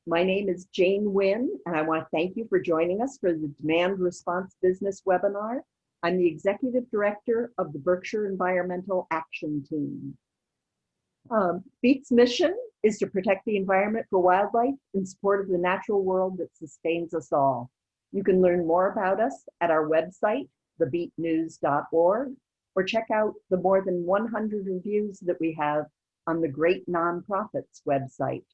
My name is Jane Wynn, and I want to thank you for joining us for the Demand Response Business webinar. I'm the Executive Director of the Berkshire Environmental Action Team. BEAT's mission is to protect the environment for wildlife in support of the natural world that sustains us all. You can learn more about us at our website, thebeatnews.org, or check out the more than 100 reviews that we have on the Great Nonprofits website.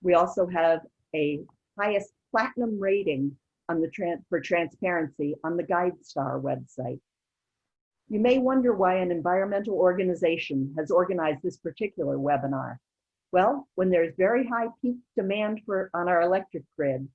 We also have a highest platinum rating on the for transparency on the GuideStar website. You may wonder why an environmental organization has organized this particular webinar. Well, when there's very high peak demand on our electric grid,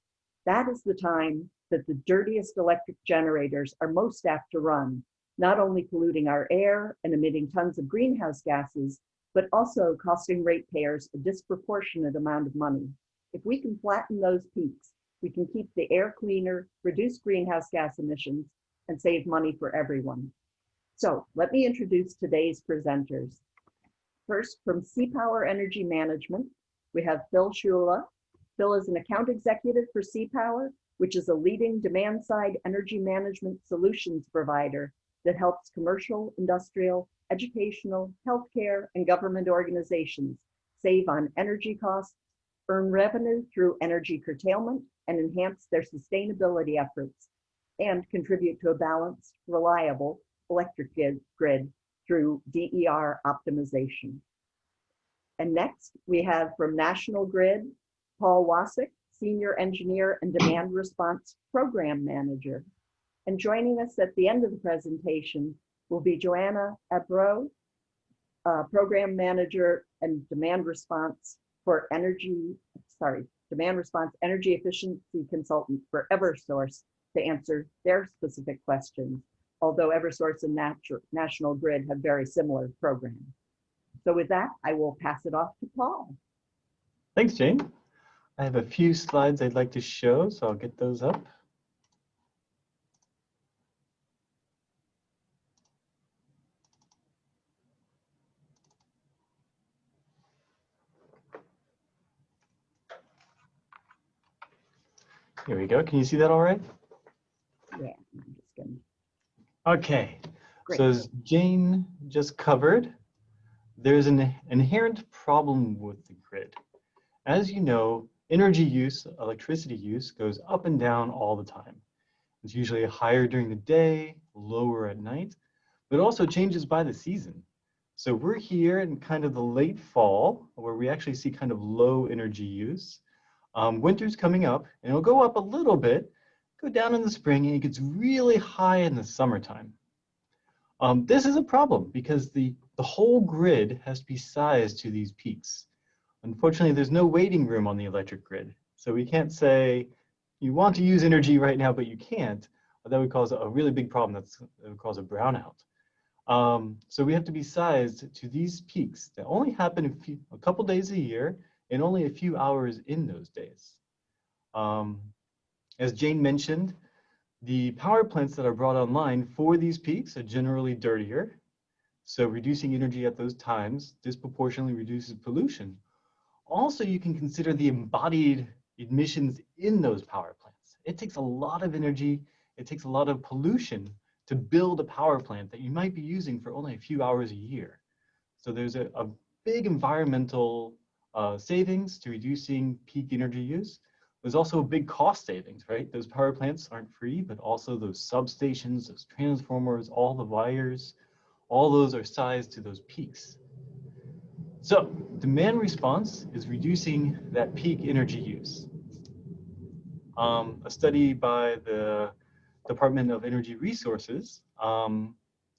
that is the time that the dirtiest electric generators are most apt to run, not only polluting our air and emitting tons of greenhouse gases, but also costing ratepayers a disproportionate amount of money. If we can flatten those peaks, we can keep the air cleaner, reduce greenhouse gas emissions, and save money for everyone. So let me introduce today's presenters. First, from CPower Energy Management, we have Phil Shula. Phil is an account executive for CPower, which is a leading demand-side energy management solutions provider that helps commercial, industrial, educational, healthcare, and government organizations save on energy costs, earn revenue through energy curtailment, and enhance their sustainability efforts, and contribute to a balanced, reliable electric grid through DER optimization. And next, we have from National Grid, Paul Wasik, Senior Engineer and Demand Response Program Manager. And joining us at the end of the presentation will be Joanna Abro, Program Manager and Demand Response Energy Efficiency Consultant for Eversource to answer their specific questions, although Eversource and National Grid have very similar programs. So with that, I will pass it off to Paul. Thanks, Jane. I have a few slides I'd like to show, so I'll get those up. Here we go. Can you see that all right? Yeah, I'm just gonna. Okay. Great. So as Jane just covered, there's an inherent problem with the grid. As you know, energy use, electricity use, goes up and down all the time. It's usually higher during the day, lower at night, but also changes by the season. So we're here in kind of the late fall, where we actually see kind of low energy use. Winter's coming up, and it'll go up a little bit, go down in the spring, and it gets really high in the summertime. This is a problem because the whole grid has to be sized to these peaks. Unfortunately, there's no waiting room on the electric grid. So we can't say, you want to use energy right now, but you can't. That would cause a really big problem. That would cause a brownout. So we have to be sized to these peaks that only happen a couple days a year and only a few hours in those days. As Jane mentioned, the power plants that are brought online for these peaks are generally dirtier. So reducing energy at those times disproportionately reduces pollution. Also, you can consider the embodied emissions in those power plants. It takes a lot of energy, it takes a lot of pollution to build a power plant that you might be using for only a few hours a year. So there's a big environmental savings to reducing peak energy use. There's also a big cost savings, right? Those power plants aren't free, but also those substations, those transformers, all the wires, all those are sized to those peaks. So demand response is reducing that peak energy use. A study by the Department of Energy Resources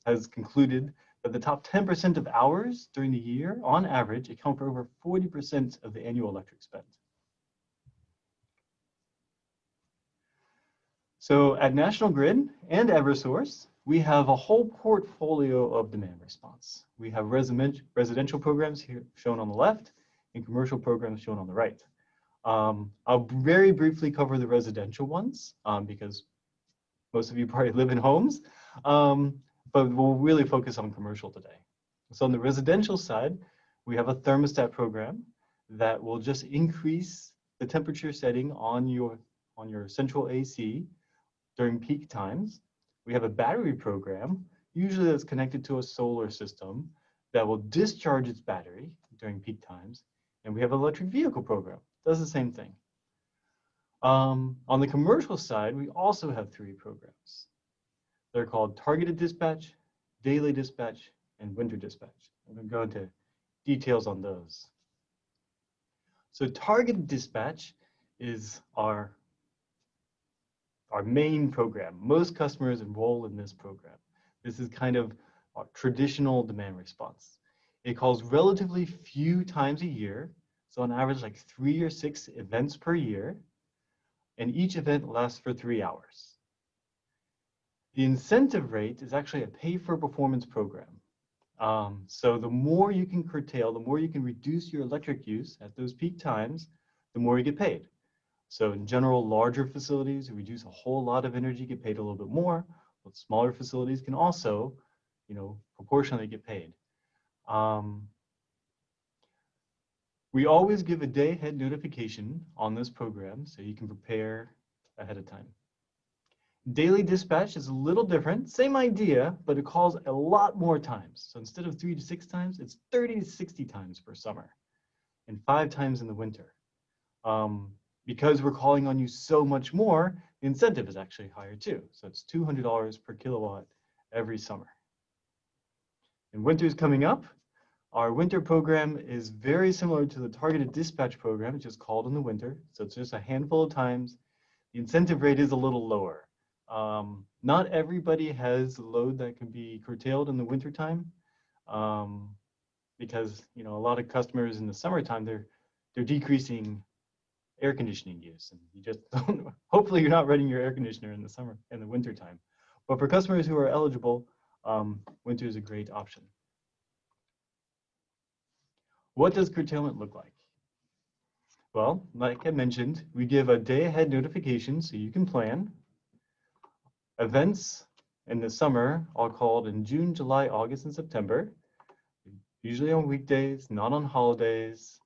has concluded that the top 10% of hours during the year, on average, account for over 40% of the annual electric spend. So at National Grid and Eversource, we have a whole portfolio of demand response. We have residential programs here shown on the left and commercial programs shown on the right. I'll very briefly cover the residential ones because most of you probably live in homes, but we'll really focus on commercial today. So on the residential side, we have a thermostat program that will just increase the temperature setting on your central AC during peak times. We have a battery program, usually that's connected to a solar system that will discharge its battery during peak times. And we have an electric vehicle program, does the same thing. On the commercial side, we also have 3 programs. They're called targeted dispatch, daily dispatch, and winter dispatch. I'm going to go into details on those. So targeted dispatch is our main program. Most customers enroll in this program. This is kind of our traditional demand response. It calls relatively few times a year, so on average like 3 or 6 events per year, and each event lasts for 3 hours. The incentive rate is actually a pay-for-performance program. So the more you can curtail, the more you can reduce your electric use at those peak times, the more you get paid. So in general, larger facilities who reduce a whole lot of energy get paid a little bit more, but smaller facilities can also, proportionally get paid. We always give a day ahead notification on this program so you can prepare ahead of time. Daily dispatch is a little different, same idea, but it calls a lot more times. So instead of 3 to 6 times, it's 30 to 60 times per summer and 5 times in the winter. Because we're calling on you so much more, the incentive is actually higher too. So it's $200 per kilowatt every summer. And winter is coming up. Our winter program is very similar to the targeted dispatch program, it's just called in the winter. So it's just a handful of times. The incentive rate is a little lower. Not everybody has load that can be curtailed in the wintertime, because a lot of customers in the summertime, they're decreasing air conditioning use, and you just don't, hopefully you're not running your air conditioner in the wintertime. But for customers who are eligible, winter is a great option. What does curtailment look like? Well, like I mentioned, we give a day ahead notification so you can plan. Events in the summer are called in June, July, August, and September, usually on weekdays, not on holidays.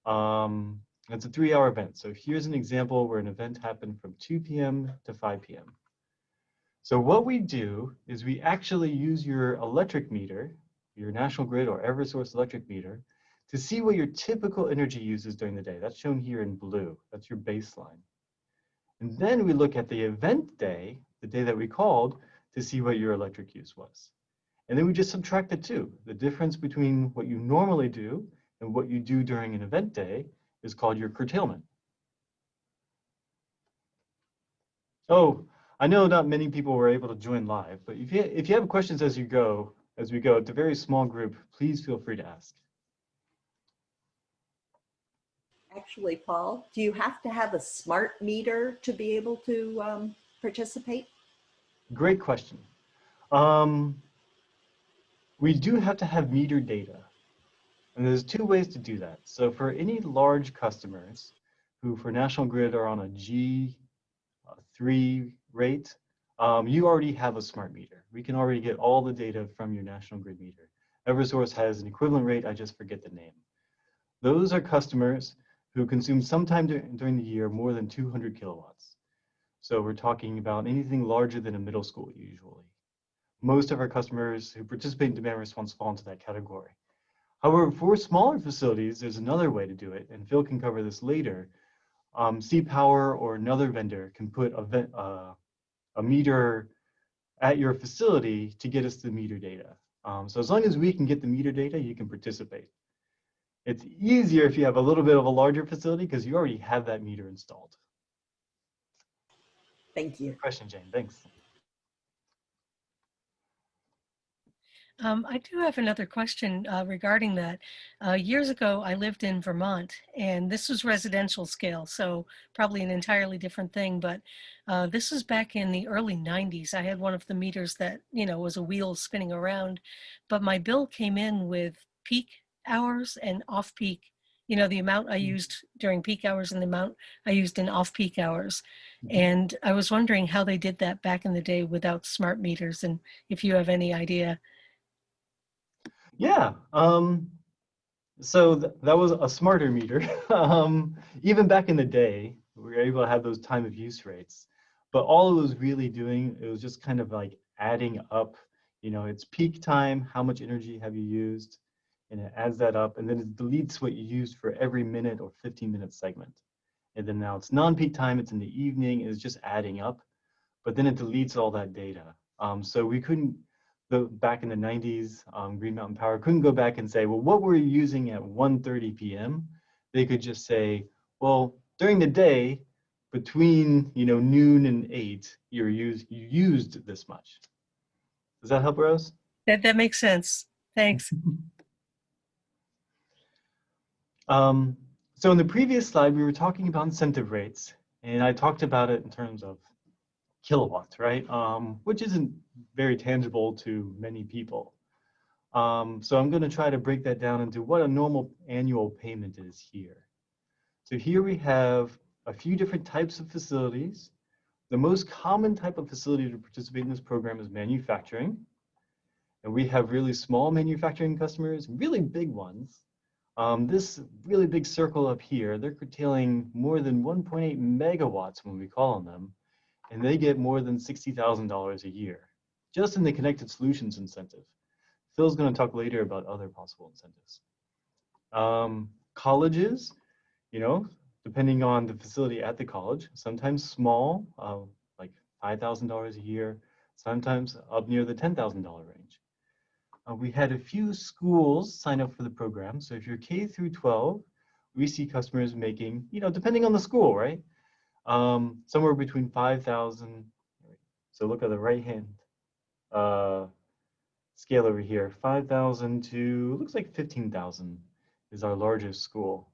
It's a 3-hour event. So here's an example where an event happened from 2 p.m. to 5 p.m. So what we do is we actually use your electric meter, your National Grid or Eversource electric meter, to see what your typical energy use is during the day. That's shown here in blue. That's your baseline. And then we look at the event day, the day that we called, to see what your electric use was. And then we just subtract the two. The difference between what you normally do and what you do during an event day is called your curtailment. Oh, I know not many people were able to join live, but if you have questions as we go, it's a very small group, please feel free to ask. Actually, Paul, do you have to have a smart meter to be able to participate? Great question. We do have to have meter data. And there's 2 ways to do that. So for any large customers who for National Grid are on a G3 rate, you already have a smart meter. We can already get all the data from your National Grid meter. Eversource has an equivalent rate, I just forget the name. Those are customers who consume sometime during the year more than 200 kilowatts. So we're talking about anything larger than a middle school usually. Most of our customers who participate in demand response fall into that category. However, for smaller facilities, there's another way to do it, and Phil can cover this later. CPower or another vendor can put a meter at your facility to get us the meter data. So as long as we can get the meter data, you can participate. It's easier if you have a little bit of a larger facility because you already have that meter installed. Thank you. Good question, Jane. Thanks. I do have another question regarding that. Years ago, I lived in Vermont, and this was residential scale, so probably an entirely different thing. But this was back in the early 90s. I had one of the meters that, was a wheel spinning around, but my bill came in with peak hours and off-peak. The amount I used during peak hours and the amount I used in off-peak hours. And I was wondering how they did that back in the day without smart meters, and if you have any idea. Yeah, So that was a smarter meter. Even back in the day, we were able to have those time of use rates. But all it was really doing, it was just kind of like adding up, it's peak time, how much energy have you used, and it adds that up, and then it deletes what you used for every minute or 15-minute segment. And then now it's non-peak time, it's in the evening, it's just adding up, but then it deletes all that data. So we couldn't, back in the 90s, Green Mountain Power couldn't go back and say, well, what were you using at 1:30 p.m.? They could just say, well, during the day, between noon and 8, you used this much. Does that help, Rose? That makes sense. Thanks. So in the previous slide, we were talking about incentive rates, and I talked about it in terms of kilowatts, right? Which isn't very tangible to many people. So I'm going to try to break that down into what a normal annual payment is here. So here we have a few different types of facilities. The most common type of facility to participate in this program is manufacturing. And we have really small manufacturing customers, really big ones. This really big circle up here, they're curtailing more than 1.8 megawatts when we call on them, and they get more than $60,000 a year, just in the Connected Solutions incentive. Phil's going to talk later about other possible incentives. Colleges, depending on the facility at the college, sometimes small, like $5,000 a year, sometimes up near the $10,000 range. We had a few schools sign up for the program. So if you're K through 12, we see customers making, depending on the school, right? Somewhere between 5,000. So look at the right hand scale over here. 5,000 to looks like 15,000 is our largest school.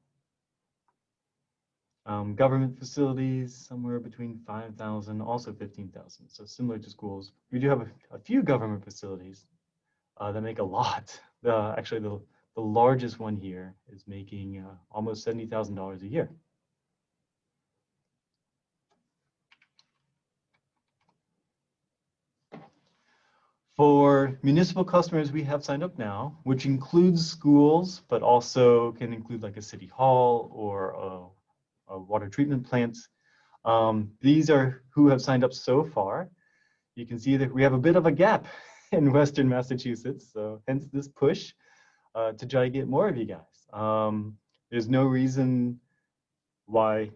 Government facilities somewhere between 5,000, also 15,000. So similar to schools, we do have a few government facilities that make a lot. Actually, the largest one here is making almost $70,000 a year. For municipal customers we have signed up now, which includes schools, but also can include like a city hall or a water treatment plant. These are who have signed up so far. You can see that we have a bit of a gap in Western Massachusetts, so hence this push to try to get more of you guys. There's no reason why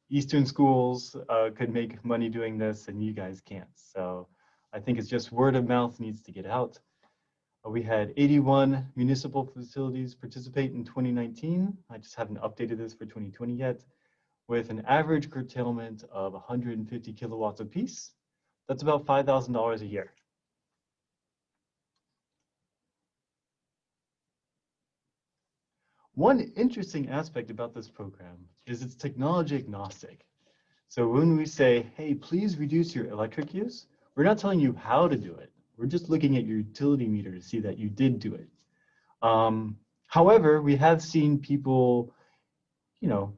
Eastern schools could make money doing this and you guys can't. So I think it's just word of mouth needs to get out. We had 81 municipal facilities participate in 2019. I just haven't updated this for 2020 yet, with an average curtailment of 150 kilowatts apiece. That's about $5,000 a year. One interesting aspect about this program is it's technology agnostic. So when we say, hey, please reduce your electric use, we're not telling you how to do it. We're just looking at your utility meter to see that you did do it. However, we have seen people,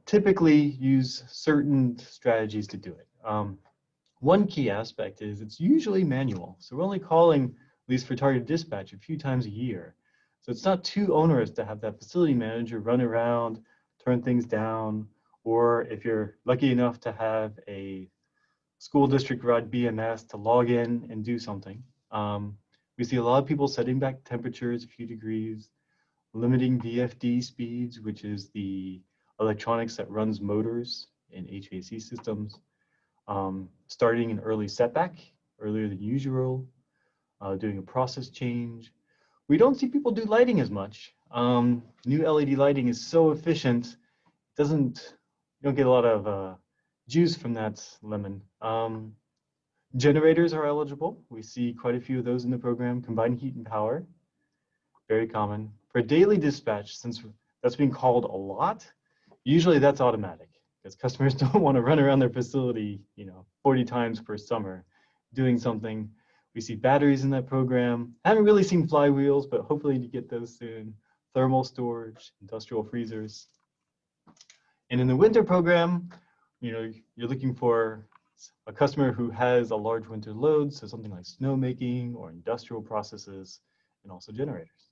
typically use certain strategies to do it. One key aspect is it's usually manual. So we're only calling, at least for targeted dispatch, a few times a year. So it's not too onerous to have that facility manager run around, turn things down, or if you're lucky enough to have a school district run BMS to log in and do something. We see a lot of people setting back temperatures a few degrees, limiting VFD speeds, which is the electronics that runs motors in HVAC systems, starting an early setback, earlier than usual, doing a process change. We don't see people do lighting as much. New LED lighting is so efficient, you don't get a lot of juice from that lemon. Generators are eligible. We see quite a few of those in the program. Combined heat and power, very common. For daily dispatch, since that's being called a lot, usually that's automatic because customers don't want to run around their facility, 40 times per summer doing something. We see batteries in that program. Haven't really seen flywheels, but hopefully to get those soon. Thermal storage, industrial freezers. And in the winter program, you're looking for a customer who has a large winter load, so something like snowmaking or industrial processes, and also generators.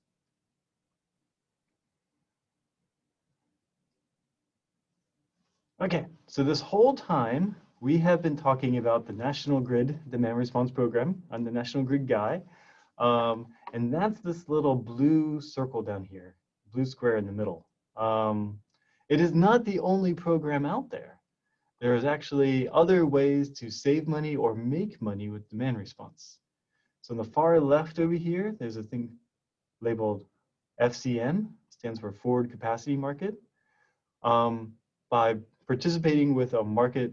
Okay, so this whole time we have been talking about the National Grid Demand Response Program. I'm the National Grid guy. And that's this little blue circle down here, blue square in the middle. It is not the only program out there. There is actually other ways to save money or make money with demand response. So on the far left over here, there's a thing labeled FCM, stands for Forward Capacity Market. By participating with a market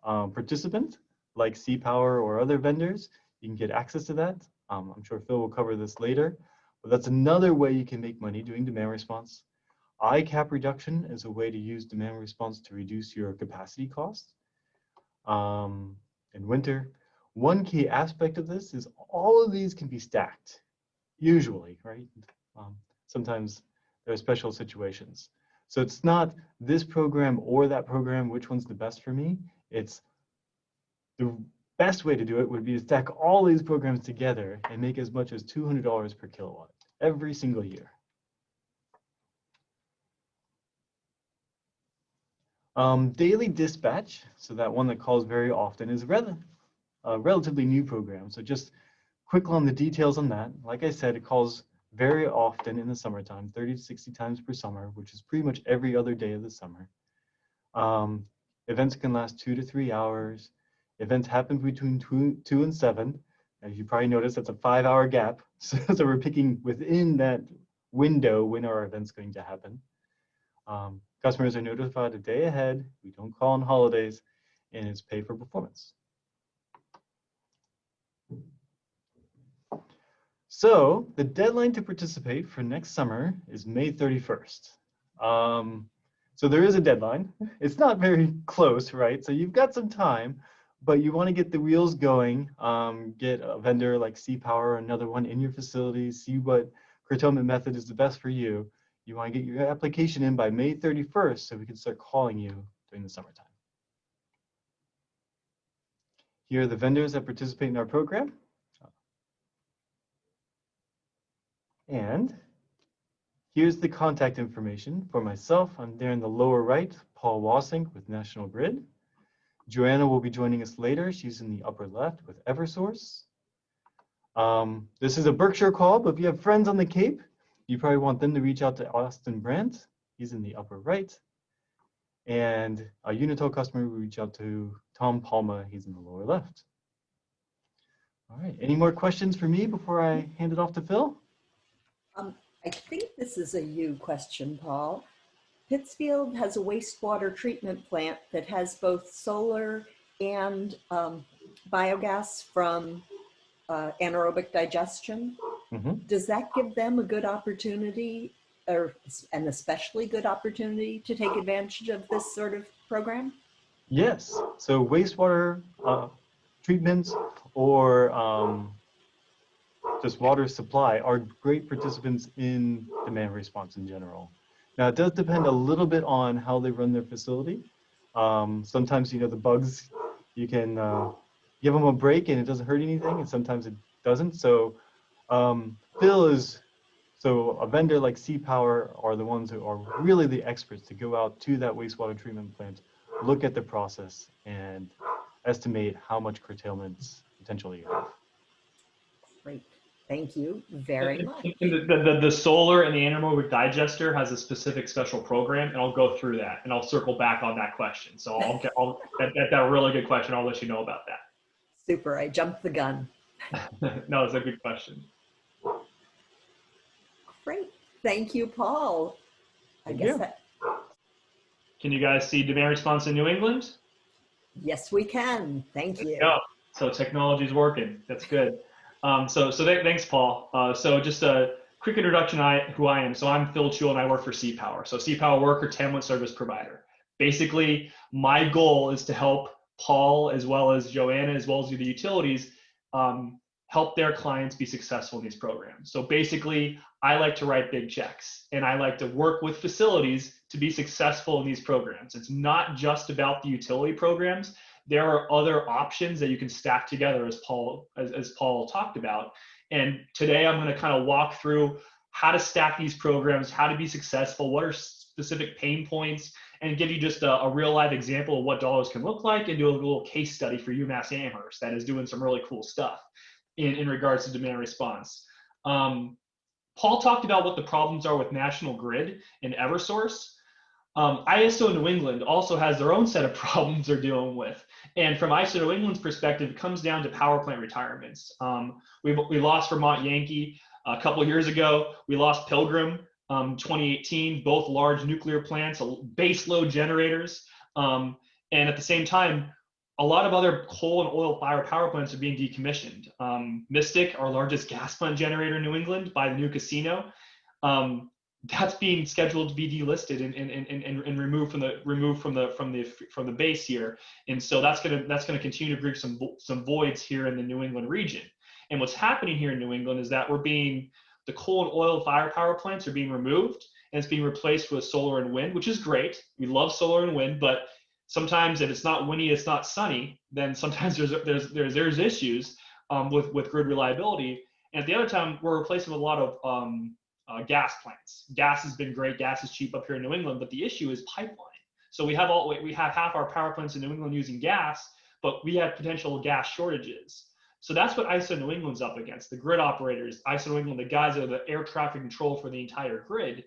participant like CPower or other vendors, you can get access to that. I'm sure Phil will cover this later, but that's another way you can make money doing demand response. ICAP reduction is a way to use demand response to reduce your capacity costs in winter. One key aspect of this is all of these can be stacked, usually, right? Sometimes there are special situations. So it's not this program or that program, which one's the best for me. It's the best way to do it would be to stack all these programs together and make as much as $200 per kilowatt every single year. Daily dispatch, so that one that calls very often, is a relatively new program. So just quick on the details on that. Like I said, it calls very often in the summertime, 30 to 60 times per summer, which is pretty much every other day of the summer. Events can last 2 to 3 hours. Events happen between 2 and 7. As you probably noticed, that's a 5-hour gap. So we're picking within that window when our event's going to happen. Customers are notified a day ahead. We don't call on holidays, and it's pay for performance. So the deadline to participate for next summer is May 31st. So there is a deadline. It's not very close, right? So you've got some time, but you want to get the wheels going, get a vendor like CPower or another one in your facility, see what curtailment method is the best for you. You want to get your application in by May 31st so we can start calling you during the summertime. Here are the vendors that participate in our program. And here's the contact information for myself. I'm there in the lower right, Paul Wassink with National Grid. Joanna will be joining us later. She's in the upper left with Eversource. This is a Berkshire call, but if you have friends on the Cape, you probably want them to reach out to Austin Brandt. He's in the upper right. And a Untitled customer will reach out to Tom Palma. He's in the lower left. All right, any more questions for me before I hand it off to Phil? I think this is a you question, Paul. Pittsfield has a wastewater treatment plant that has both solar and biogas from anaerobic digestion. Mm-hmm. Does that give them a good opportunity, or an especially good opportunity, to take advantage of this sort of program? Yes. So wastewater treatments or just water supply are great participants in demand response in general. Now, it does depend a little bit on how they run their facility. Sometimes, the bugs, you can give them a break and it doesn't hurt anything, and sometimes it doesn't. So so a vendor like CPower are the ones who are really the experts to go out to that wastewater treatment plant, look at the process, and estimate how much curtailment potentially you have. Great. Thank you very much. The solar and the anaerobic digester has a specific special program, and I'll go through that, and I'll circle back on that question. So that's a really good question. I'll let you know about that. Super, I jumped the gun. No, it's a good question. Great, thank you, Paul. I guess that. Can you guys see demand response in New England? Yes, we can. Thank you. Yeah. So technology's working. That's good. Thanks, Paul. So just a quick introduction who I am. So I'm Phil Chul and I work for CPower. So CPower, we're a curtailment service provider. Basically, my goal is to help Paul as well as Joanna as well as the utilities help their clients be successful in these programs. So basically, I like to write big checks and I like to work with facilities to be successful in these programs. It's not just about the utility programs. There are other options that you can stack together as Paul talked about. And today I'm going to kind of walk through how to stack these programs, how to be successful, what are specific pain points, and give you just a real live example of what dollars can look like, and do a little case study for UMass Amherst that is doing some really cool stuff in regards to demand response. Paul talked about what the problems are with National Grid and Eversource. ISO New England also has their own set of problems they're dealing with. And from ISO New England's perspective, it comes down to power plant retirements. We lost Vermont Yankee a couple of years ago. We lost Pilgrim 2018, both large nuclear plants, base load generators. And at the same time, a lot of other coal and oil fired power plants are being decommissioned. Mystic, our largest gas plant generator in New England by the new casino, that's being scheduled to be delisted and removed from the base here, and so that's gonna continue to bring some voids here in the New England region. And what's happening here in New England is that the coal and oil fire power plants are being removed, and it's being replaced with solar and wind, which is great. We love solar and wind, but sometimes if it's not windy, it's not sunny, then sometimes there's issues with grid reliability. And at the other time, we're replacing with a lot of gas plants. Gas has been great. Gas is cheap up here in New England, but the issue is pipeline. So we have half our power plants in New England using gas, but we have potential gas shortages. So that's what ISO New England's up against. The grid operators, ISO New England, the guys that are the air traffic control for the entire grid,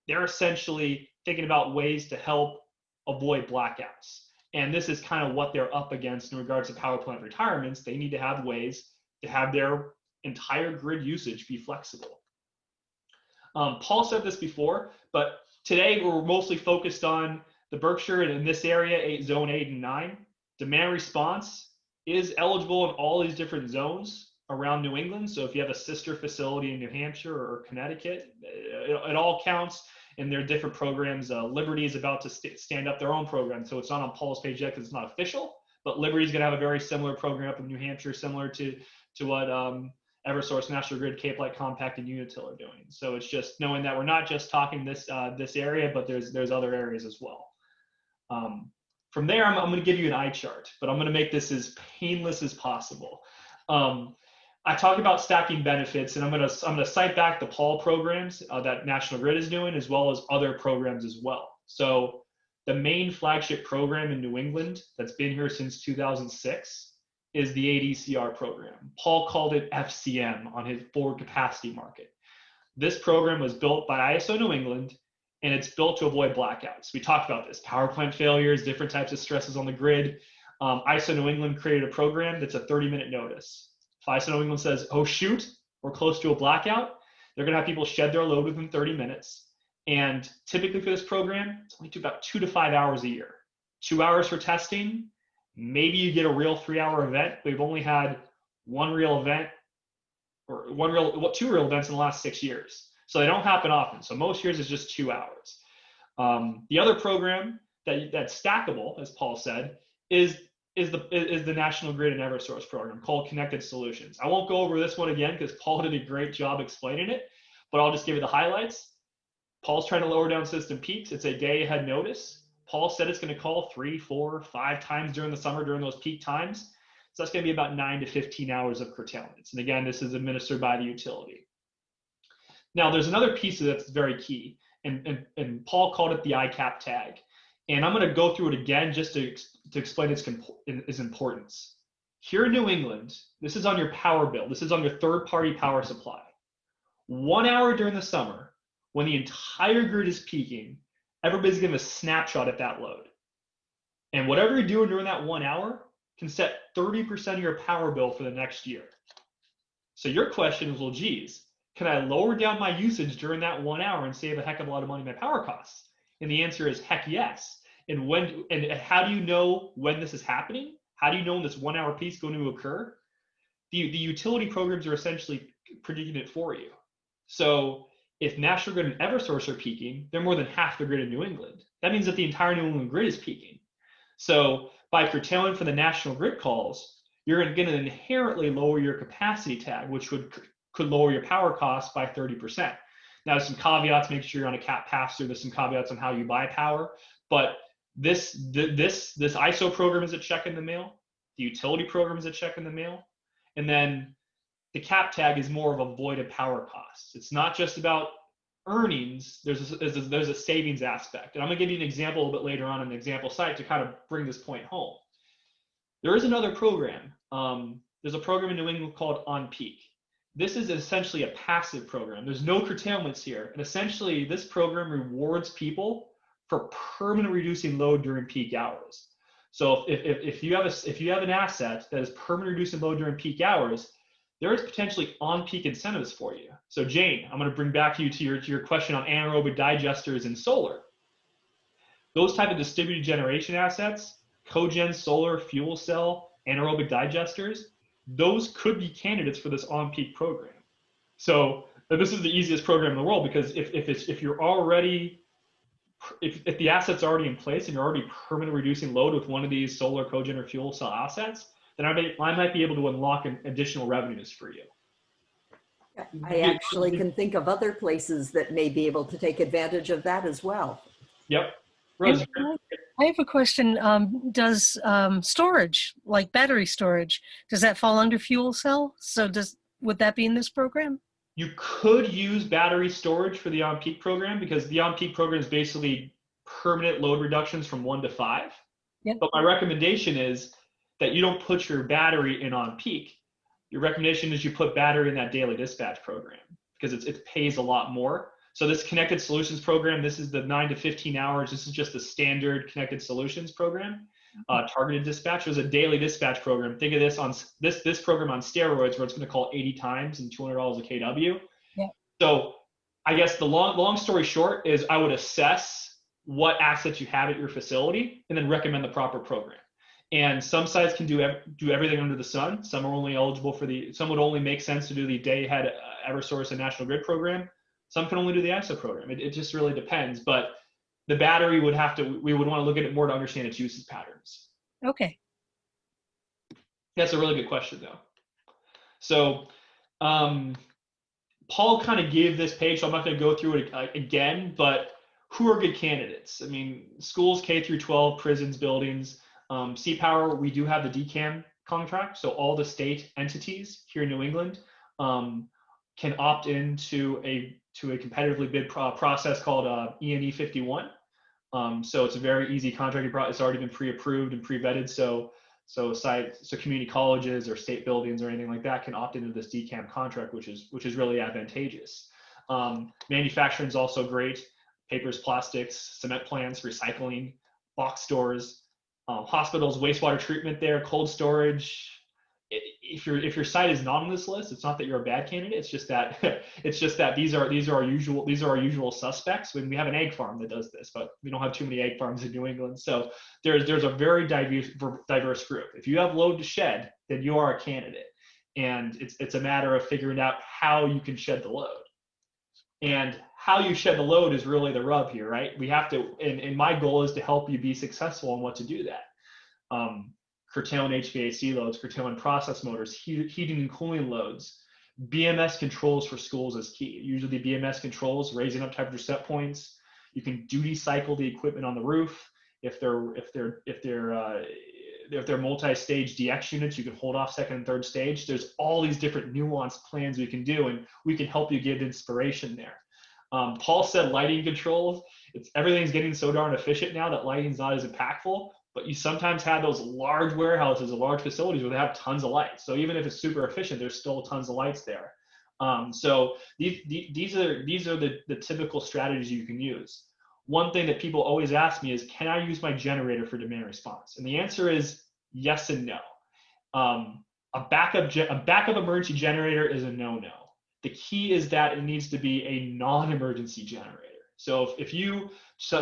they're essentially thinking about ways to help avoid blackouts. And this is kind of what they're up against in regards to power plant retirements. They need to have ways to have their entire grid usage be flexible. Paul said this before, but today we're mostly focused on the Berkshire and in this area, zone 8 and 9. Demand response is eligible in all these different zones around New England. So if you have a sister facility in New Hampshire or Connecticut, it all counts, and there are different programs. Liberty is about to stand up their own program. So it's not on Paul's page yet because it's not official, but Liberty is going to have a very similar program up in New Hampshire, similar to what Eversource, National Grid, Cape Light Compact, and Unitil are doing. So it's just knowing that we're not just talking this area, but there's other areas as well. From there, I'm going to give you an eye chart, but I'm going to make this as painless as possible. I talk about stacking benefits, and I'm going to cite back the Paul programs that National Grid is doing, as well as other programs as well. So the main flagship program in New England that's been here since 2006 is the ADCR program. Paul called it FCM on his forward capacity market. This program was built by ISO New England, and it's built to avoid blackouts. We talked about this, power plant failures, different types of stresses on the grid. ISO New England created a program that's a 30-minute notice. If ISO New England says, oh shoot, we're close to a blackout, they're gonna have people shed their load within 30 minutes. And typically for this program, it's only about 2 to 5 hours a year. 2 hours for testing. Maybe you get a real 3-hour event. We've only had one real event, or two real events in the last 6 years. So they don't happen often. So most years it's just 2 hours. The other program that's stackable, as Paul said, is the National Grid and Eversource program called Connected Solutions. I won't go over this one again because Paul did a great job explaining it, but I'll just give you the highlights. Paul's trying to lower down system peaks. It's a day ahead notice. Paul said it's going to call 3, 4, 5 times during the summer during those peak times. So that's going to be about 9 to 15 hours of curtailments. And again, this is administered by the utility. Now, there's another piece of that's very key, and Paul called it the ICAP tag. And I'm going to go through it again just to explain its importance. Here in New England, this is on your power bill. This is on your third-party power supply. 1 hour during the summer, when the entire grid is peaking, everybody's giving a snapshot at that load. And whatever you're doing during that 1 hour can set 30% of your power bill for the next year. So your question is, well, geez, can I lower down my usage during that 1 hour and save a heck of a lot of money on my power costs? And the answer is heck yes. And how do you know when this is happening? How do you know when this 1 hour peak is going to occur? The utility programs are essentially predicting it for you. So if National Grid and Eversource are peaking, they're more than half the grid in New England. That means that the entire New England grid is peaking. So by curtailing for the National Grid calls, you're going to inherently lower your capacity tag, which could lower your power costs by 30%. Now, there's some caveats. Make sure you're on a cap pass-through. There's some caveats on how you buy power. But this ISO program is a check in the mail. The utility program is a check in the mail. And then the cap tag is more of avoided power costs. It's not just about earnings, there's a savings aspect. And I'm going to give you an example a little bit later on in the example site to kind of bring this point home. There is another program. There's a program in New England called On Peak. This is essentially a passive program. There's no curtailments here. And essentially, this program rewards people for permanent reducing load during peak hours. So if you have an asset that is permanent reducing load during peak hours, there is potentially on-peak incentives for you. So Jane, I'm going to bring back you to your question on anaerobic digesters and solar. Those type of distributed generation assets, cogen, solar, fuel cell, anaerobic digesters, those could be candidates for this on-peak program. So this is the easiest program in the world, because if the asset's already in place and you're already permanently reducing load with one of these solar, cogen, or fuel cell assets, then I might be able to unlock additional revenues for you. I actually can think of other places that may be able to take advantage of that as well. Yep. Rose. I have a question. Does storage, like battery storage, does that fall under fuel cell? So would that be in this program? You could use battery storage for the on-peak program, because the on-peak program is basically permanent load reductions from 1 to 5. Yep. But my recommendation is that you don't put your battery in on-peak. Your recommendation is you put battery in that daily dispatch program, because it pays a lot more. So this connected solutions program, this is the 9 to 15 hours. This is just the standard connected solutions program. Targeted dispatch. There's a daily dispatch program. Think of this on this program on steroids, where it's going to call 80 times and $200 a kW. Yeah. So I guess the long story short is I would assess what assets you have at your facility and then recommend the proper program. And some sites can do everything under the sun. Some are only eligible for some would only make sense to do the day ahead Eversource and National Grid program. Some can only do the ISO program. It just really depends. But the battery we would want to look at it more to understand its usage patterns. Okay. That's a really good question, though. So Paul kind of gave this page, so I'm not going to go through it again, but who are good candidates? I mean, schools, K through 12, prisons, buildings. CPower, we do have the DCAM contract, so all the state entities here in New England can opt into a competitively bid process called E&E 51. So it's a very easy contracting process. It's already been pre-approved and pre-vetted. So community colleges or state buildings or anything like that can opt into this DCAM contract, which is really advantageous. Manufacturing is also great. Papers, plastics, cement plants, recycling, box stores, hospitals, wastewater treatment there, cold storage. If your site is not on this list, it's not that you're a bad candidate. It's just that these are our usual suspects. When we have an egg farm that does this, but we don't have too many egg farms in New England. So there's a very diverse group. If you have load to shed, then you are a candidate, and it's a matter of figuring out how you can shed the load. And how you shed the load is really the rub here, right? We have to, and my goal is to help you be successful in what to do that. Curtailing HVAC loads, curtailing process motors, heating and cooling loads. BMS controls for schools is key. Usually the BMS controls, raising up temperature set points. You can duty cycle the equipment on the roof. If they're multi-stage DX units, you can hold off second and third stage. There's all these different nuanced plans we can do, and we can help you give inspiration there. Paul said lighting controls. Everything's getting so darn efficient now that lighting's not as impactful. But you sometimes have those large warehouses or large facilities where they have tons of lights. So even if it's super efficient, there's still tons of lights there. So these are the typical strategies you can use. One thing that people always ask me is, can I use my generator for demand response? And the answer is yes and no. A backup emergency generator is a no-no. The key is that it needs to be a non-emergency generator. So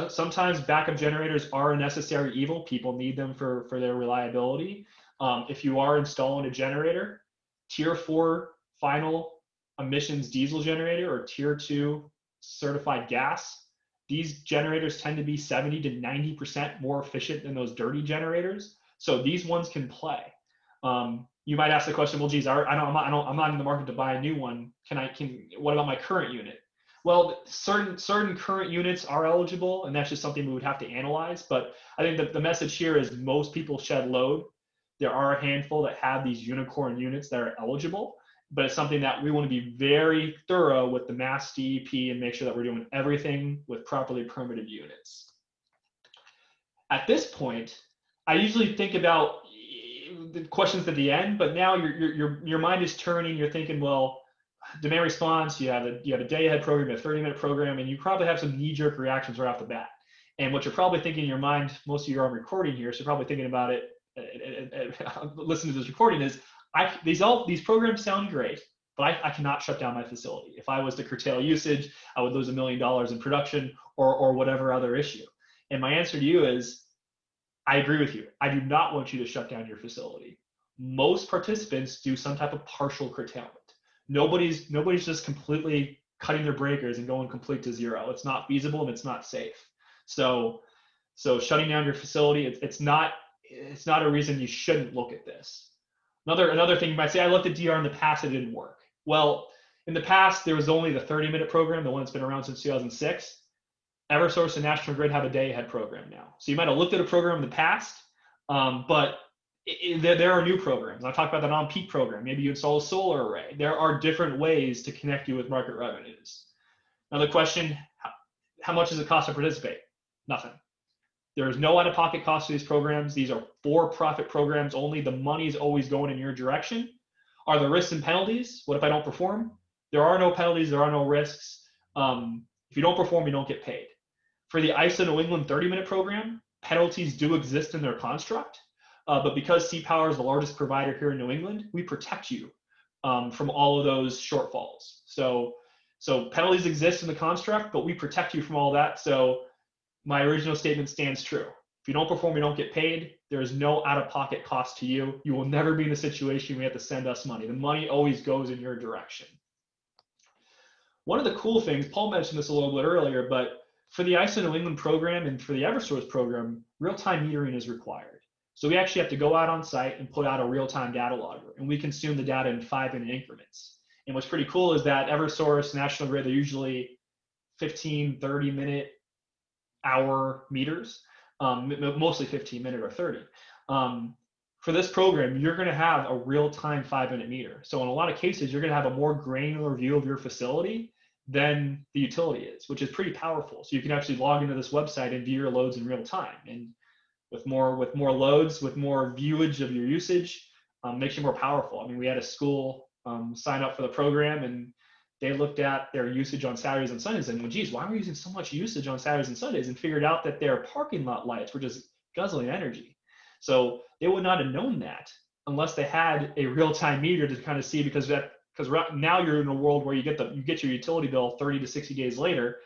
sometimes backup generators are a necessary evil. People need them for their reliability. If you are installing a generator, tier 4 final emissions diesel generator or tier 2 certified gas, these generators tend to be 70 to 90% more efficient than those dirty generators. So these ones can play. You might ask the question, well, geez, I'm not in the market to buy a new one. What about my current unit? Well, certain current units are eligible, and that's just something we would have to analyze. But I think that the message here is most people shed load. There are a handful that have these unicorn units that are eligible, but it's something that we want to be very thorough with the Mass DEP and make sure that we're doing everything with properly permitted units. At this point, I usually think about the questions at the end, but now your mind is turning. You're thinking, well, demand response, you have a day ahead program, you have a 30-minute program, and you probably have some knee-jerk reactions right off the bat. And what you're probably thinking in your mind, most of you are on recording here, so you're probably thinking about it, listen to this recording, is these programs sound great, but I cannot shut down my facility. If I was to curtail usage, I would lose $1 million in production or whatever other issue. And my answer to you is, I agree with you. I do not want you to shut down your facility. Most participants do some type of partial curtailment. Nobody's just completely cutting their breakers and going complete to zero. It's not feasible and it's not safe. So shutting down your facility, it's not a reason you shouldn't look at this. Another thing you might say, I looked at DR in the past, it didn't work. Well, in the past, there was only the 30-minute program, the one that's been around since 2006. Eversource and National Grid have a day-ahead program now. So you might have looked at a program in the past, but there are new programs. I talked about the non-peak program. Maybe you install a solar array. There are different ways to connect you with market revenues. Another question, how much does it cost to participate? Nothing. There is no out-of-pocket cost to these programs. These are for-profit programs only. The money is always going in your direction. Are there risks and penalties? What if I don't perform? There are no penalties. There are no risks. If you don't perform, you don't get paid. For the ISO New England 30-minute program, penalties do exist in their construct. But because CPower is the largest provider here in New England, we protect you from all of those shortfalls. So penalties exist in the construct, but we protect you from all that. So my original statement stands true. If you don't perform, you don't get paid. There is no out-of-pocket cost to you. You will never be in a situation where you have to send us money. The money always goes in your direction. One of the cool things, Paul mentioned this a little bit earlier, but for the ISO New England program and for the Eversource program, real-time metering is required. So we actually have to go out on site and put out a real-time data logger, and we consume the data in 5-minute increments. And what's pretty cool is that Eversource, National Grid, they're usually 15, 30-minute hour meters, mostly 15-minute or 30. For this program, you're going to have a real-time 5-minute meter. So in a lot of cases, you're going to have a more granular view of your facility than the utility is, which is pretty powerful. So you can actually log into this website and view your loads in real time. And with more loads, with more viewage of your usage, makes you more powerful. I mean, we had a school sign up for the program, and they looked at their usage on Saturdays and Sundays and, well, geez, why are we using so much usage on Saturdays and Sundays? And figured out that their parking lot lights were just guzzling energy. So they would not have known that unless they had a real-time meter to kind of see, because now you're in a world where you get your utility bill 30 to 60 days later.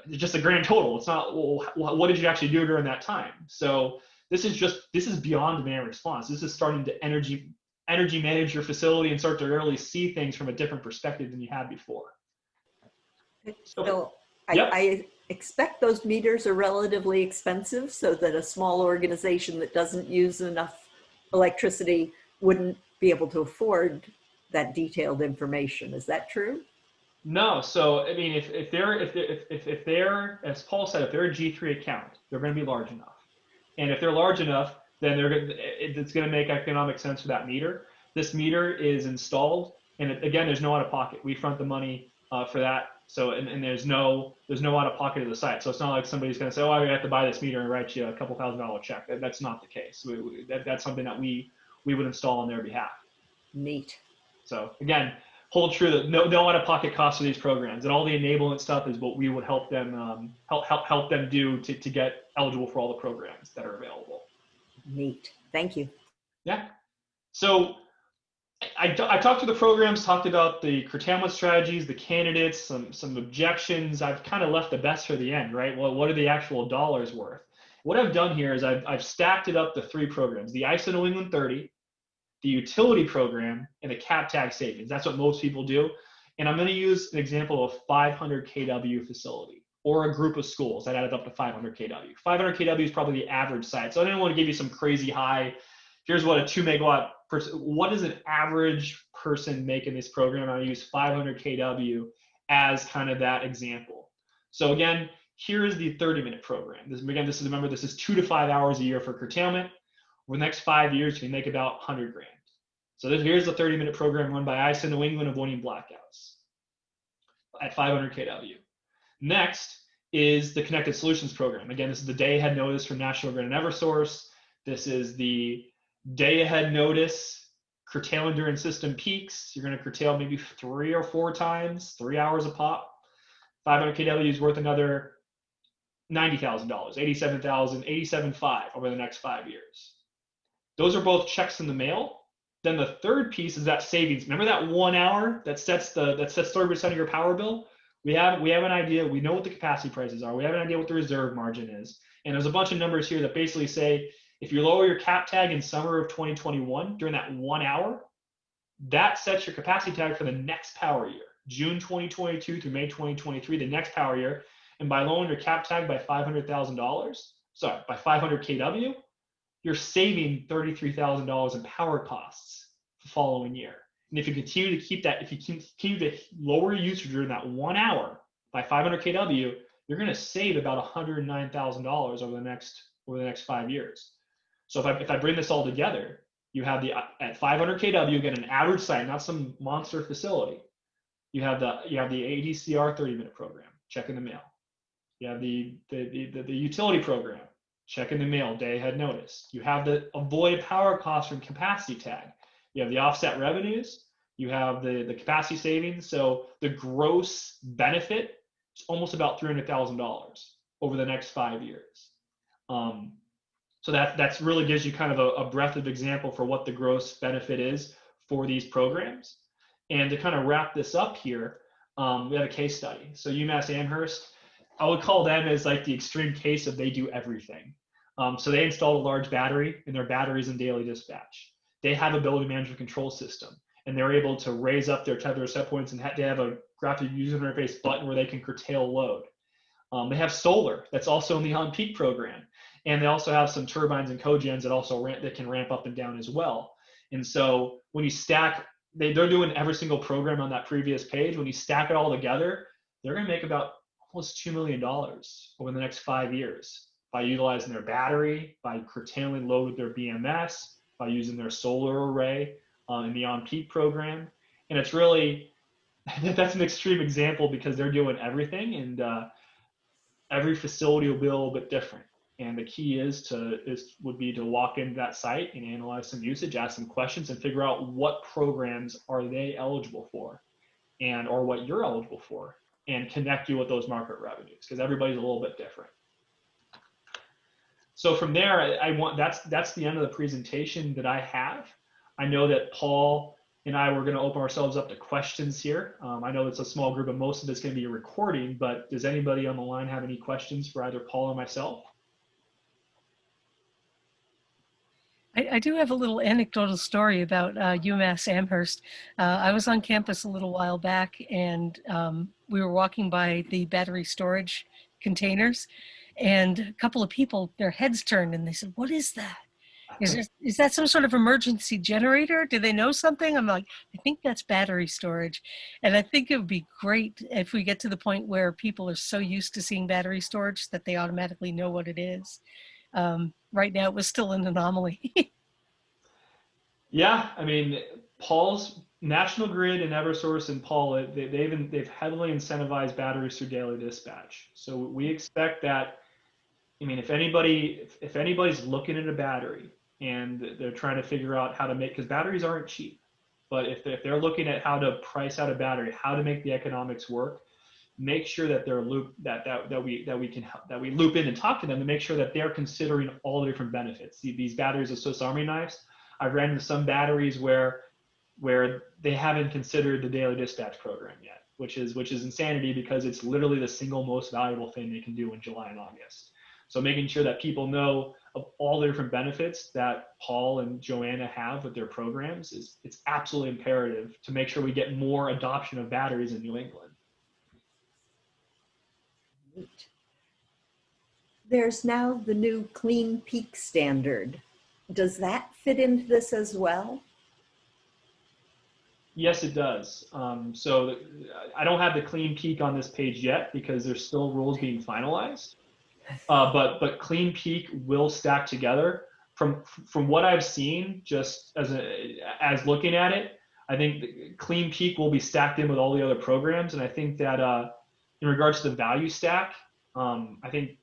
It's just a grand total. It's not, well, what did you actually do during that time? So this is beyond demand response. This is starting to energy manage your facility and start to really see things from a different perspective than you had before. So Yep. I expect those meters are relatively expensive, so that a small organization that doesn't use enough electricity wouldn't be able to afford that detailed information. Is that true? No, so I mean, if they're, as Paul said, if they're a G3 account, they're going to be large enough, and if they're large enough, then it's going to make economic sense for that meter. This meter is installed, and again, there's no out of pocket. We front the money for that. So and there's no out of pocket of the site. So it's not like somebody's going to say, oh, I have to buy this meter and write you a couple $1,000 check. That's not the case. That's something that we would install on their behalf. Neat. So again, hold true that no out of pocket costs for these programs, and all the enablement stuff is what we would help them help them do to get eligible for all the programs that are available. Neat. Thank you. Yeah. So I talked to the programs, talked about the curtailment strategies, the candidates, some objections. I've kind of left the best for the end, right? Well, what are the actual dollars worth? What I've done here is I've stacked it up to 3 programs: the ISO New England 30, the utility program, and the cap tag savings. That's what most people do. And I'm going to use an example of a 500 kW facility or a group of schools that added up to 500 kW. 500 kW is probably the average site. So I didn't want to give you some crazy high, here's what a 2 megawatt person, what does an average person make in this program? I use 500 kW as kind of that example. So again, here is the 30-minute program. Remember, this is 2 to 5 hours a year for curtailment. Over the next 5 years, you can make about 100 grand. So here's the 30-minute program run by ISO New England avoiding blackouts at 500 kW. Next is the Connected Solutions program. Again, this is the day-ahead notice from National Grid and Eversource. This is the day-ahead notice curtailing during system peaks. You're going to curtail maybe 3 or 4 times, 3 hours a pop. 500 kW is worth another $90,000, $87,000, $87,500 over the next 5 years. Those are both checks in the mail. Then the third piece is that savings. Remember that 1 hour that sets 30% of your power bill? We have an idea. We know what the capacity prices are. We have an idea what the reserve margin is. And there's a bunch of numbers here that basically say if you lower your cap tag in summer of 2021 during that 1 hour, that sets your capacity tag for the next power year, June 2022 through May 2023, the next power year. And by lowering your cap tag by $500,000, sorry, by 500 kW, you're saving $33,000 in power costs the following year. And if you continue to keep that, if you continue to lower your usage during that 1 hour by 500 kW, you're going to save about $109,000 over the next 5 years. So if I bring this all together, you have at 500 kW, you get an average site, not some monster facility. You have the ADCR 30-minute program, check in the mail. You have the utility program, check in the mail, day ahead notice. You have the avoid power costs from capacity tag. You have the offset revenues. You have the capacity savings. So the gross benefit is almost about $300,000 over the next 5 years. So that's really gives you kind of a breadth of example for what the gross benefit is for these programs. And to kind of wrap this up here, we have a case study. So UMass Amherst, I would call them as like the extreme case of they do everything. So they installed a large battery, and their batteries in daily dispatch. They have a building management control system, and they're able to raise up their tether set points, and they have a graphic user interface button where they can curtail load. They have solar that's also in the on-peak program, and they also have some turbines and cogens that can ramp up and down as well. And so when you stack, they're doing every single program on that previous page. When you stack it all together, they're going to make about almost $2 million over the next 5 years by utilizing their battery, by curtailing load with their BMS, by using their solar array in the on-peak program. And it's really, that's an extreme example because they're doing everything, and every facility will be a little bit different. And the key would be to walk into that site and analyze some usage, ask some questions, and figure out what programs are they eligible for, or what you're eligible for, and connect you with those market revenues, because everybody's a little bit different. So from there, that's the end of the presentation that I have. I know that Paul and I were going to open ourselves up to questions here. I know it's a small group, and most of it's going to be a recording, but does anybody on the line have any questions for either Paul or myself? I do have a little anecdotal story about UMass Amherst. I was on campus a little while back, and we were walking by the battery storage containers, and a couple of people, their heads turned, and they said, "What is that? Is that some sort of emergency generator? Do they know something?" I'm like, "I think that's battery storage." And I think it would be great if we get to the point where people are so used to seeing battery storage that they automatically know what it is. Right now, it was still an anomaly. Yeah, I mean, Paul's National Grid and Eversource and Paul, they've heavily incentivized batteries through daily dispatch. So we expect that. I mean, if anybody's looking at a battery and they're trying to figure out how to make, because batteries aren't cheap, but if they're looking at how to price out a battery, how to make the economics work, make sure that they're we loop in and talk to them to make sure that they're considering all the different benefits. These batteries are Swiss Army knives. I've ran into some batteries where they haven't considered the daily dispatch program yet, which is insanity, because it's literally the single most valuable thing they can do in July and August. So making sure that people know of all the different benefits that Paul and Joanna have with their programs it's absolutely imperative to make sure we get more adoption of batteries in New England. There's now the new Clean Peak standard. Does that fit into this as well? Yes, it does. So I don't have the Clean Peak on this page yet because there's still rules being finalized. But Clean Peak will stack together from what I've seen, just as looking at it, I think Clean Peak will be stacked in with all the other programs, and I think that in regards to the value stack, I think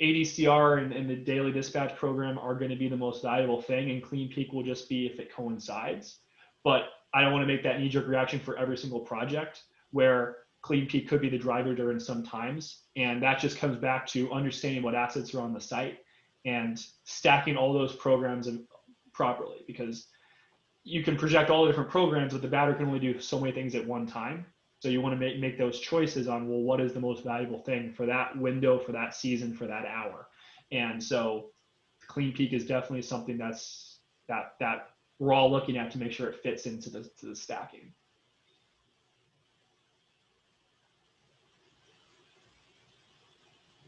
ADCR and the daily dispatch program are going to be the most valuable thing, and Clean Peak will just be if it coincides. But I don't want to make that knee-jerk reaction for every single project where Clean Peak could be the driver during some times, and that just comes back to understanding what assets are on the site and stacking all those programs properly, because you can project all the different programs, but the battery can only do so many things at one time. So you want to make those choices on, well, what is the most valuable thing for that window, for that season, for that hour. And so Clean Peak is definitely something that we're all looking at to make sure it fits into the stacking.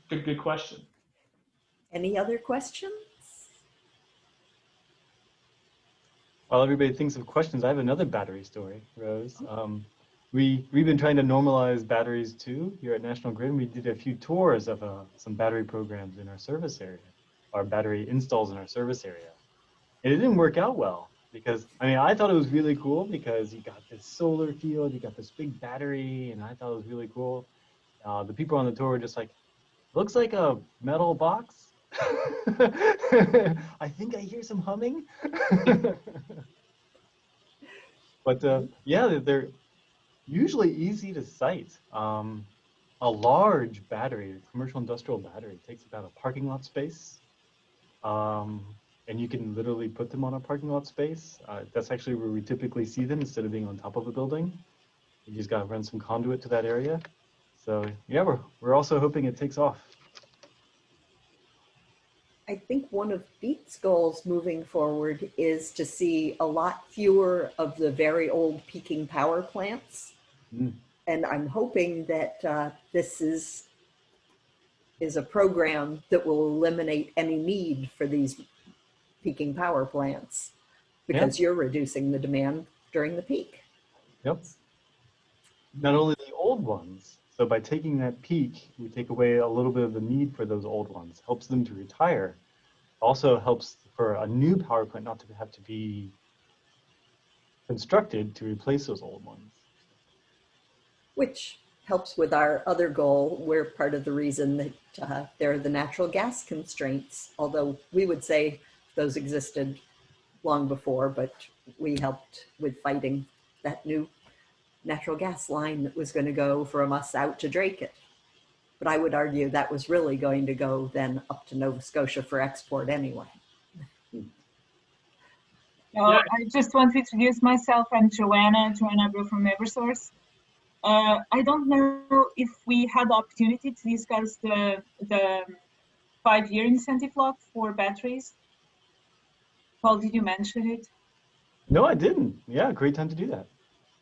Good question. Any other questions? While everybody thinks of questions, I have another battery story, Rose. We've been trying to normalize batteries too here at National Grid. And we did a few tours of some battery programs in our service area, our battery installs in our service area. And it didn't work out well because, I mean, I thought it was really cool because you got this solar field, you got this big battery, and I thought it was really cool. The people on the tour were just like, looks like a metal box. I think I hear some humming. But yeah, they're usually easy to site. A large battery, a commercial industrial battery, takes about a parking lot space. And you can literally put them on a parking lot space. That's actually where we typically see them instead of being on top of a building. You just got to run some conduit to that area. So yeah, we're also hoping it takes off. I think one of BEAT's goals moving forward is to see a lot fewer of the very old peaking power plants. And I'm hoping that this is a program that will eliminate any need for these peaking power plants, because you're reducing the demand during the peak. Yep. Not only the old ones, so by taking that peak, we take away a little bit of the need for those old ones, helps them to retire. Also helps for a new power plant not to have to be constructed to replace those old ones. Which helps with our other goal. We're part of the reason that there are the natural gas constraints, although we would say those existed long before, but we helped with fighting that new natural gas line that was going to go from us out to Drake. But I would argue that was really going to go then up to Nova Scotia for export anyway. I just want to introduce myself. I'm Joanna Bro from Eversource. I don't know if we had the opportunity to discuss the 5-year incentive lock for batteries. Paul, did you mention it? No, I didn't. Yeah, great time to do that.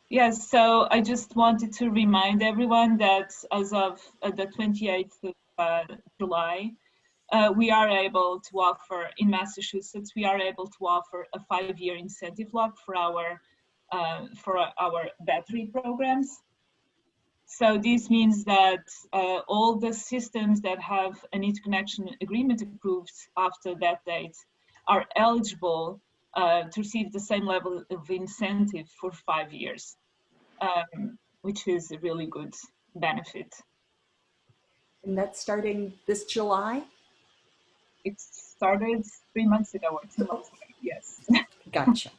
Yes, so I just wanted to remind everyone that as of the 28th of July, we are able to offer, in Massachusetts, we are able to offer a 5-year incentive lock for our battery programs. So this means that all the systems that have an interconnection agreement approved after that date are eligible to receive the same level of incentive for 5 years, which is a really good benefit. And that's starting this July? It started 3 months ago or 2 months ago, yes. Gotcha.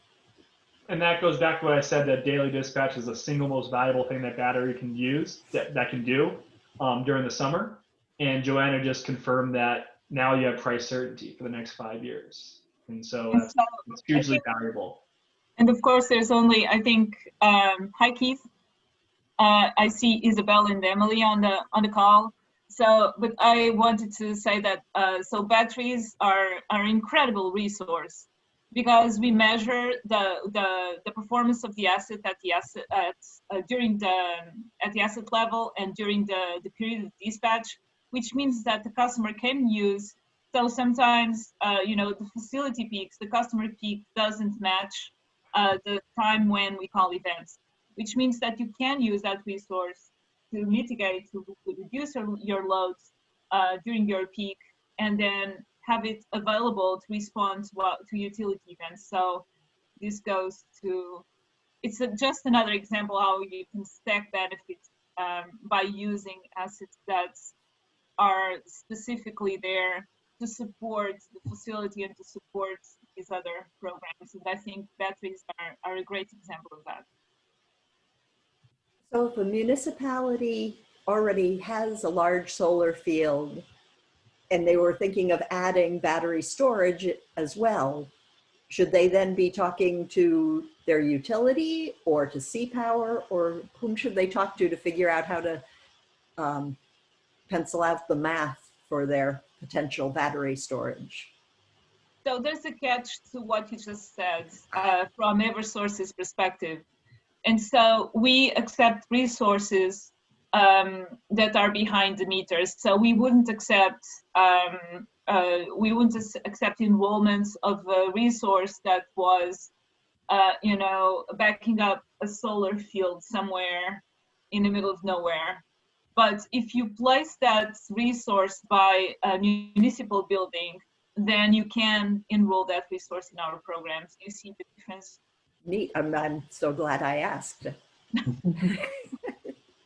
And that goes back to what I said, that daily dispatch is the single most valuable thing that battery can use, that can do during the summer. And Joanna just confirmed that now you have price certainty for the next 5 years. And so that's hugely valuable. And of course, there's only, I think, hi Keith. I see Isabel and Emily on the call. So, but I wanted to say that so batteries are an incredible resource because we measure the performance of the asset at the asset level and during the period of dispatch, which means that the customer can use. So sometimes, the facility peaks, the customer peak doesn't match the time when we call events, which means that you can use that resource to mitigate, to reduce your loads during your peak, and then have it available to respond to utility events. So this goes to, it's just another example how you can stack benefits by using assets that are specifically there to support the facility and to support these other programs. And I think batteries are a great example of that. So if a municipality already has a large solar field and they were thinking of adding battery storage as well, should they then be talking to their utility or to CPower, or whom should they talk to figure out how to pencil out the math for their potential battery storage? So there's a catch to what you just said from Eversource's perspective. And so we accept resources that are behind the meters. So we wouldn't accept enrollments of a resource that was, backing up a solar field somewhere in the middle of nowhere. But if you place that resource by a municipal building, then you can enroll that resource in our programs. You see the difference? Neat. I'm so glad I asked.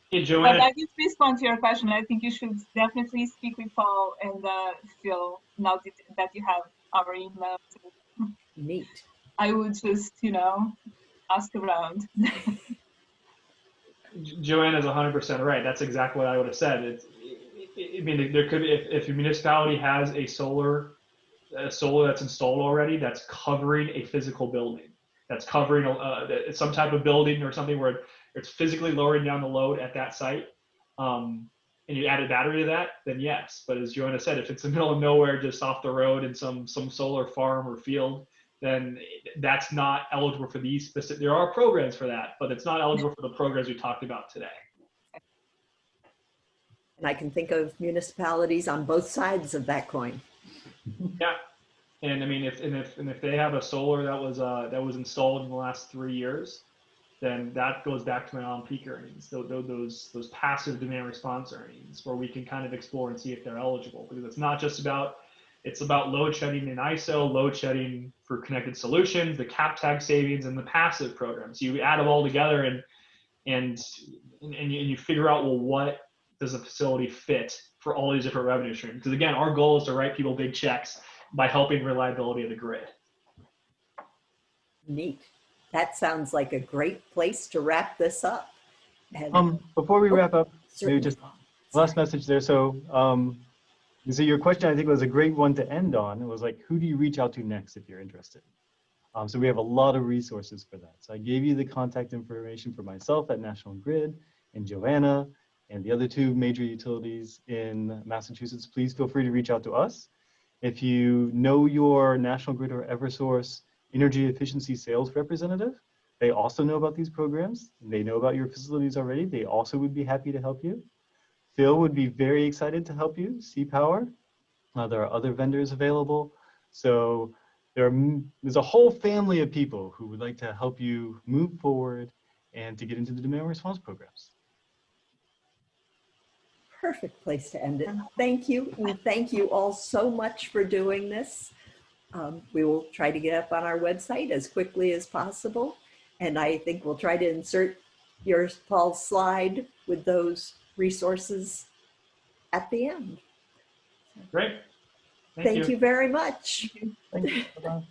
Hey, Joanna. But I did respond to your question. I think you should definitely speak with Paul and Phil now that you have our email. Neat. I would just, ask around. Joanna's 100% right. That's exactly what I would have said. I mean, there could be, if your municipality has a solar that's installed already, that's covering a physical building, that's covering some type of building or something where it's physically lowering down the load at that site, and you add a battery to that, then yes. But as Joanna said, if it's in the middle of nowhere, just off the road in some solar farm or field, then that's not eligible for these specific. There are programs for that, but it's not eligible for the programs we talked about today. And I can think of municipalities on both sides of that coin. Yeah, and I mean, if they have a solar that was installed in the last 3 years, then that goes back to my on-peak earnings, those passive demand response earnings, where we can kind of explore and see if they're eligible, because it's not just about, it's about load shedding in ISO, load shedding for connected solutions, the cap tag savings, and the passive programs. You add them all together and you figure out, well, what does a facility fit for all these different revenue streams? Because again, our goal is to write people big checks by helping reliability of the grid. Neat. That sounds like a great place to wrap this up. And Before we wrap up, maybe certainly. just last message there. So your question, I think, was a great one to end on. It was like, who do you reach out to next if you're interested? So we have a lot of resources for that. So I gave you the contact information for myself at National Grid and Joanna and the other two major utilities in Massachusetts. Please feel free to reach out to us. If you know your National Grid or Eversource energy efficiency sales representative, they also know about these programs. They know about your facilities already. They also would be happy to help you. Phil would be very excited to help you, CPower. There are other vendors available. So there's a whole family of people who would like to help you move forward and to get into the demand response programs. Perfect place to end it. Thank you. And thank you all so much for doing this. We will try to get up on our website as quickly as possible. And I think we'll try to insert Paul's slide with those resources at the end. Great. Thank you very much. Thank you. Bye-bye.